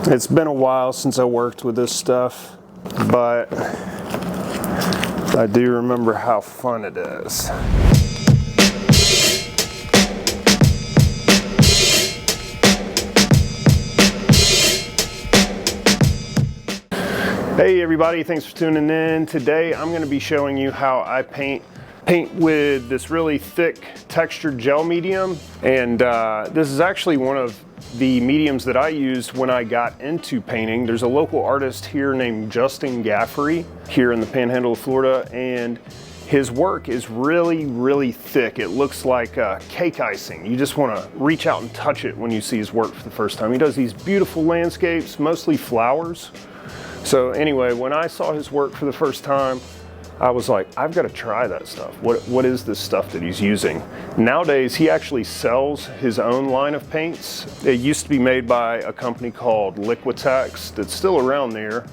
It's been a while since I worked with this stuff, but I do remember how fun it is. Hey everybody, thanks for tuning in. Today I'm going to be showing you how I paint with this really thick textured gel medium, and this is actually one of the mediums that I used when I got into painting. There's a local artist here named Justin Gaffery here in the Panhandle of Florida, and his work is really thick. It looks like cake icing. You just want to reach out and touch it when you see his work for the first time. He does these beautiful landscapes, mostly flowers. So anyway, when I saw his work for the first time, I was like, I've got to try that stuff. What is this stuff that he's using? Nowadays, he actually sells his own line of paints. It used to be made by a company called Liquitex that's still around there.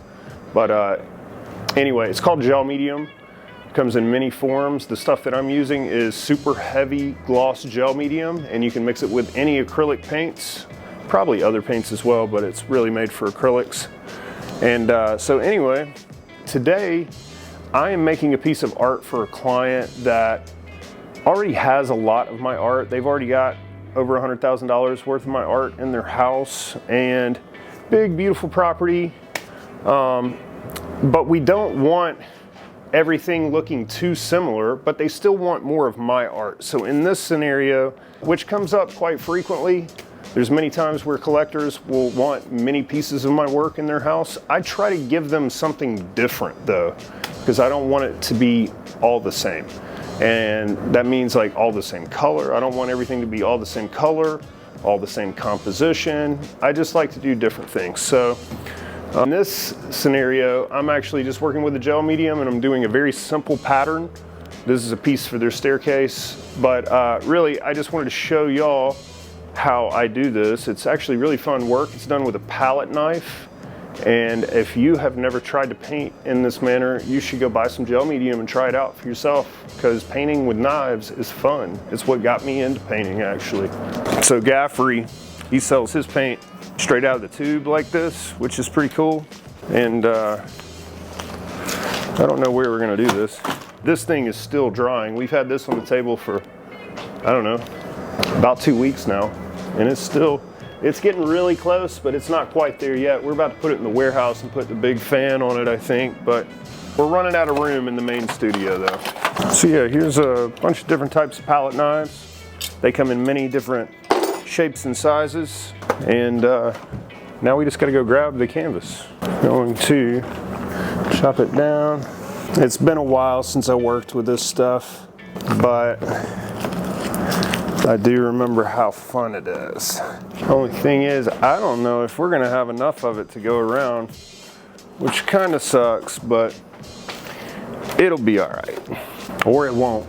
But anyway, it's called gel medium. It comes in many forms. The stuff that I'm using is super heavy gloss gel medium, and you can mix it with any acrylic paints, probably other paints as well, but it's really made for acrylics. And so anyway, today I am making a piece of art for a client that already has a lot of my art. They've already got over $100,000 worth of my art in their house, and big, beautiful property. But we don't want everything looking too similar, but they still want more of my art. So in this scenario, which comes up quite frequently, there's many times where collectors will want many pieces of my work in their house. I try to give them something different though, because I don't want it to be all the same. And that means like all the same color. I don't want everything to be all the same color, all the same composition. I just like to do different things. So in this scenario, I'm actually just working with a gel medium, and I'm doing a very simple pattern. This is a piece for their staircase, but really I just wanted to show y'all how I do this. It's actually really fun work. It's done with a palette knife, and if you have never tried to paint in this manner, you should go buy some gel medium and try it out for yourself, because painting with knives is fun. It's what got me into painting, actually. So Gaffery, he sells his paint straight out of the tube like this, which is pretty cool. And I don't know where we're gonna do this. This thing is still drying. We've had this on the table for, I don't know, about 2 weeks now. And it's getting really close, but it's not quite there yet. We're about to put it in the warehouse and put the big fan on it, I think, but we're running out of room in the main studio though. So yeah, here's a bunch of different types of palette knives. They come in many different shapes and sizes, and now we just gotta go grab the canvas. Going to chop it down. It's been a while since I worked with this stuff, but I do remember how fun it is. Only thing is, I don't know if we're gonna have enough of it to go around, which kind of sucks, but it'll be all right. Or it won't.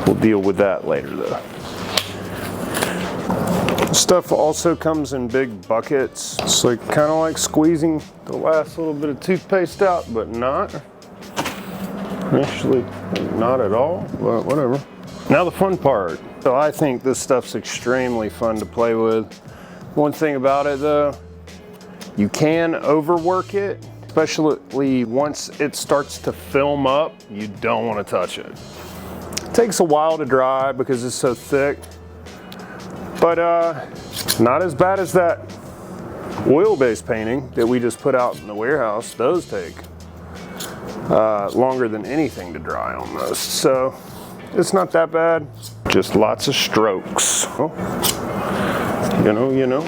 We'll deal with that later though. Stuff also comes in big buckets. It's like kind of like squeezing the last little bit of toothpaste out, but not. Actually, not at all, but whatever. Now the fun part. So I think this stuff's extremely fun to play with. One thing about it though, you can overwork it, especially once it starts to film up. You don't want to touch it. It takes a while to dry because it's so thick, but not as bad as that oil-based painting that we just put out in the warehouse. Those take longer than anything to dry almost. So it's not that bad. Just lots of strokes. Oh, you know.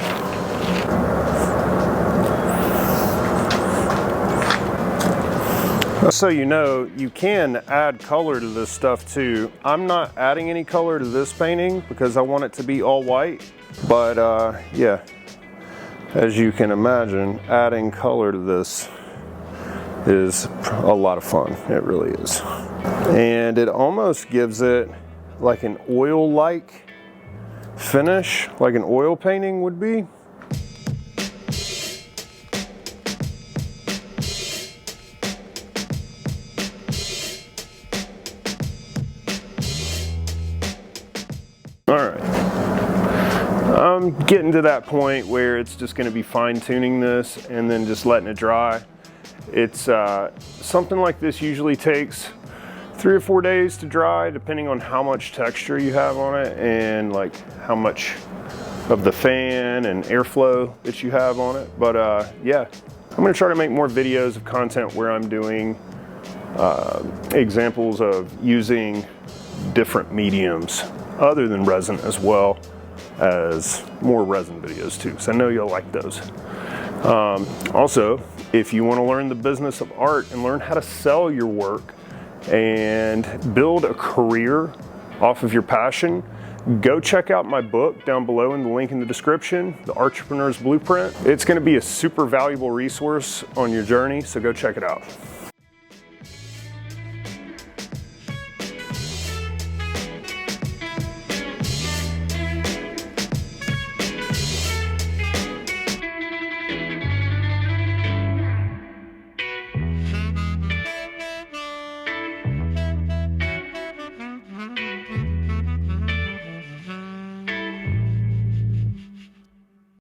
So you know, you can add color to this stuff too. I'm not adding any color to this painting because I want it to be all white. But yeah, as you can imagine, adding color to this is a lot of fun. It really is. And it almost gives it like an oil-like finish, like an oil painting would be. All right. Getting to that point where it's just going to be fine tuning this and then just letting it dry. It's something like this usually takes 3 or 4 days to dry, depending on how much texture you have on it and like how much of the fan and airflow that you have on it. But yeah, I'm going to try to make more videos of content where I'm doing examples of using different mediums other than resin, as well as more resin videos too, because I know you'll like those. Also, if you want to learn the business of art and learn how to sell your work and build a career off of your passion, go check out my book down below in the link in the description, The Artrepreneur's Blueprint. It's going to be a super valuable resource on your journey, so go check it out.